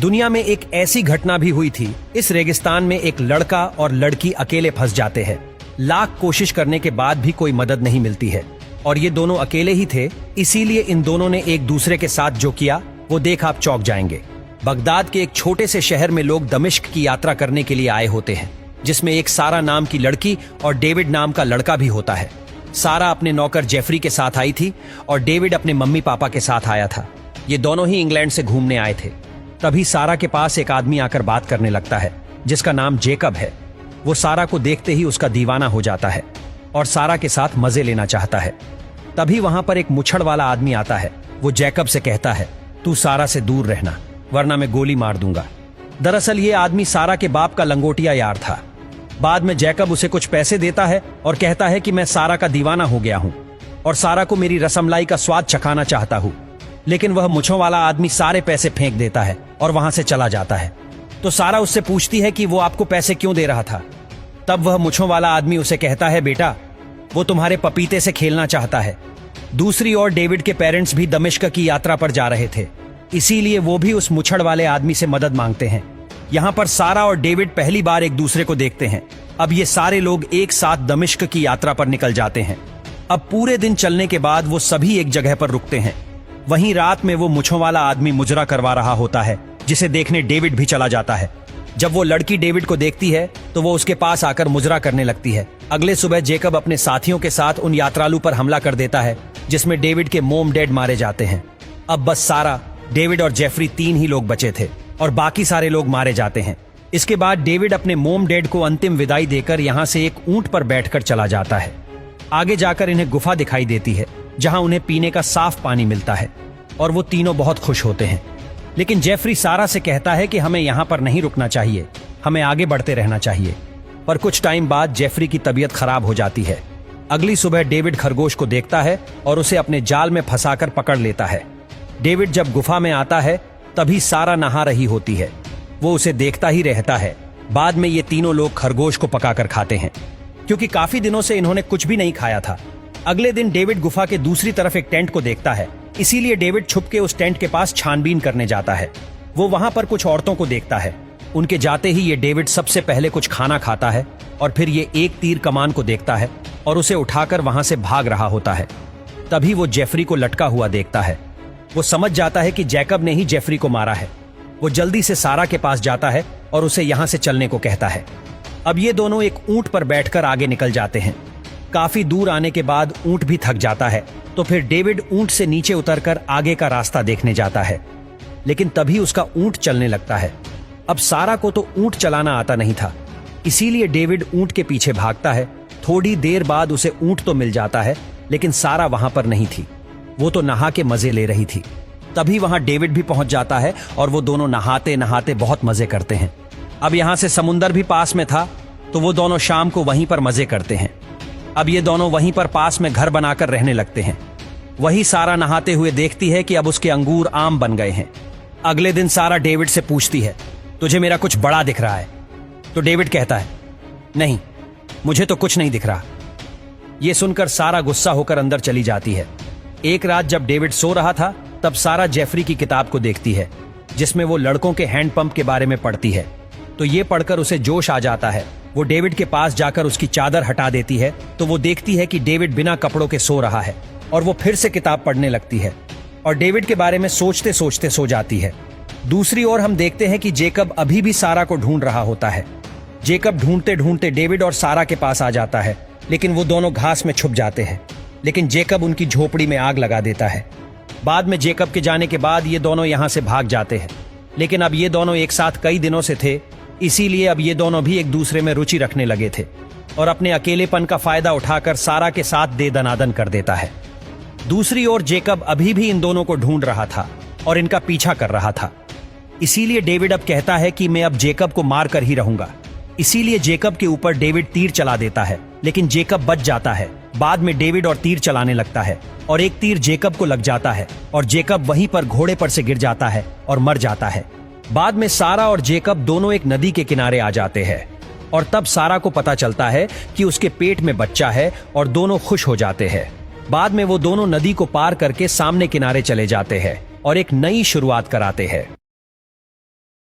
दुनिया में एक ऐसी घटना भी हुई थी। इस रेगिस्तान में एक लड़का और लड़की अकेले फंस जाते हैं। लाख कोशिश करने के बाद भी कोई मदद नहीं मिलती है और ये दोनों अकेले ही थे। इसीलिए इन दोनों ने एक दूसरे के साथ जो किया वो देख आप चौंक जाएंगे। बगदाद के एक छोटे से शहर में लोग दमिश्क की यात्रा करने के लिए आए होते हैं, जिसमें एक सारा नाम की लड़की और डेविड नाम का लड़का भी होता है। सारा अपने नौकर जेफरी के साथ आई थी और डेविड अपने मम्मी पापा के साथ आया था। ये दोनों ही इंग्लैंड से घूमने आए थे। तभी सारा के पास एक आदमी आकर बात करने लगता है जिसका नाम जेकब है। वो सारा को देखते ही उसका दीवाना हो जाता है और सारा के साथ मजे लेना चाहता है। तभी वहां पर एक मुछड़ वाला आदमी आता है। वो जेकब से कहता है, तू सारा से दूर रहना वरना मैं गोली मार दूंगा। दरअसल ये आदमी सारा के बाप का लंगोटिया यार था। बाद में जेकब उसे कुछ पैसे देता है और कहता है कि मैं सारा का दीवाना हो गया हूं और सारा को मेरी रसमलाई का स्वाद चखाना चाहता हूं। लेकिन वह मुछों वाला आदमी सारे पैसे फेंक देता है और वहां से चला जाता है। तो सारा उससे पूछती है कि वो आपको पैसे क्यों दे रहा था। तब वह मुछों वाला आदमी उसे कहता है, बेटा वो तुम्हारे पपीते से खेलना चाहता है। दूसरी ओर डेविड के पेरेंट्स भी दमिश्क की यात्रा पर जा रहे थे, इसीलिए वो भी उस मुछड़ वाले आदमी से मदद मांगते हैं। यहाँ पर सारा और डेविड पहली बार एक दूसरे को देखते हैं। अब ये सारे लोग एक साथ दमिश्क की यात्रा पर निकल जाते हैं। अब पूरे दिन चलने के बाद वो सभी एक जगह पर रुकते हैं। वहीं रात में वो मुछों वाला आदमी मुजरा करवा रहा होता है, जिसे देखने डेविड भी चला जाता है। जब वो लड़की डेविड को देखती है तो वो उसके पास आकर मुजरा करने लगती है। अगले सुबह जेकब अपने साथियों के साथ उन यात्रालु पर हमला कर देता है, जिसमें डेविड के मोम डैड मारे जाते हैं। अब बस सारा, डेविड और जेफरी 3 ही लोग बचे थे और बाकी सारे लोग मारे जाते हैं। इसके बाद डेविड अपने मोम डैड को अंतिम विदाई देकर यहाँ से एक ऊंट पर बैठकर चला जाता है। आगे जाकर इन्हें गुफा दिखाई देती है जहां उन्हें पीने का साफ पानी मिलता है और वो तीनों बहुत खुश होते हैं। लेकिन जेफरी सारा से कहता है कि हमें यहाँ पर नहीं रुकना चाहिए, हमें आगे बढ़ते रहना चाहिए। पर कुछ टाइम बाद जेफरी की तबीयत खराब हो जाती है। अगली सुबह डेविड खरगोश को देखता है और उसे अपने जाल में फंसाकर पकड़ लेता है। डेविड जब गुफा में आता है तभी सारा नहा रही होती है। वो उसे देखता ही रहता है। बाद में ये तीनों लोग खरगोश को पकाकर खाते हैं, क्योंकि काफी दिनों से इन्होंने कुछ भी नहीं खाया था। अगले दिन डेविड गुफा के दूसरी तरफ एक टेंट को देखता है, इसीलिए डेविड छुपके उस टेंट के पास छानबीन करने जाता है। वो वहां पर कुछ औरतों को देखता है। उनके जाते ही ये डेविड सबसे पहले कुछ खाना खाता है और फिर ये एक तीर कमान को देखता है और उसे उठाकर वहां से भाग रहा होता है। तभी वो जेफरी को लटका हुआ देखता है। वो समझ जाता है कि जेकब ने ही जेफरी को मारा है। वो जल्दी से सारा के पास जाता है और उसे यहां से चलने को कहता है। अब ये दोनों एक ऊंट पर बैठकर आगे निकल जाते हैं। काफी दूर आने के बाद ऊंट भी थक जाता है, तो फिर डेविड ऊंट से नीचे उतरकर आगे का रास्ता देखने जाता है। लेकिन तभी उसका ऊंट चलने लगता है। अब सारा को तो ऊंट चलाना आता नहीं था, इसीलिए डेविड ऊंट के पीछे भागता है। थोड़ी देर बाद उसे ऊंट तो मिल जाता है, लेकिन सारा वहां पर नहीं थी। वो तो नहा के मजे ले रही थी। तभी वहां डेविड भी पहुंच जाता है और वो दोनों नहाते नहाते बहुत मजे करते हैं। अब यहां से समुंदर भी पास में था, तो वो दोनों शाम को वहीं पर मजे करते हैं। अब ये दोनों वहीं पर पास में घर बनाकर रहने लगते हैं। वही सारा नहाते हुए देखती है कि अब उसके अंगूर आम बन गए हैं। अगले दिन सारा डेविड से पूछती है, तुझे मेरा कुछ बड़ा दिख रहा है? तो डेविड कहता है, नहीं, मुझे तो कुछ नहीं दिख रहा। यह सुनकर सारा गुस्सा होकर अंदर चली जाती है। एक रात जब डेविड सो रहा था, तब सारा जेफरी की किताब को देखती है, जिसमें वो लड़कों के हैंडपंप के बारे में पढ़ती है। तो ये पढ़कर उसे जोश आ जाता है। वो डेविड के पास जाकर उसकी चादर हटा देती है, तो वो देखती है कि डेविड बिना कपड़ों के सो रहा है और वो फिर से किताब पढ़ने लगती है और डेविड के बारे में सोचते सोचते सो जाती है। दूसरी ओर हम देखते हैं कि जेकब अभी भी सारा को ढूंढ रहा होता है। जेकब ढूंढते ढूंढते डेविड और सारा के पास आ जाता है, लेकिन वो दोनों घास में छुप जाते हैं। लेकिन जेकब उनकी झोपड़ी में आग लगा देता है। बाद में जेकब के जाने के बाद ये दोनों यहां से भाग जाते हैं। लेकिन अब ये दोनों एक साथ कई दिनों से थे, इसीलिए अब ये दोनों भी एक दूसरे में रुचि रखने लगे थे और अपने अकेलेपन का फायदा उठाकर सारा के साथ दे दनादन कर देता है। दूसरी ओर जेकब अभी भी इन दोनों को ढूंढ रहा था और इनका पीछा कर रहा था। इसीलिए डेविड अब कहता है कि मैं अब जेकब को मार कर ही रहूंगा। इसीलिए जेकब के ऊपर डेविड तीर चला देता है, लेकिन जेकब बच जाता है। बाद में डेविड और तीर चलाने लगता है और एक तीर जेकब को लग जाता है और जेकब वहीं पर घोड़े पर से गिर जाता है और मर जाता है। बाद में सारा और जेकब दोनों एक नदी के किनारे आ जाते हैं और तब सारा को पता चलता है कि उसके पेट में बच्चा है और दोनों खुश हो जाते हैं। बाद में वो दोनों नदी को पार करके सामने किनारे चले जाते हैं और एक नई शुरुआत कराते हैं।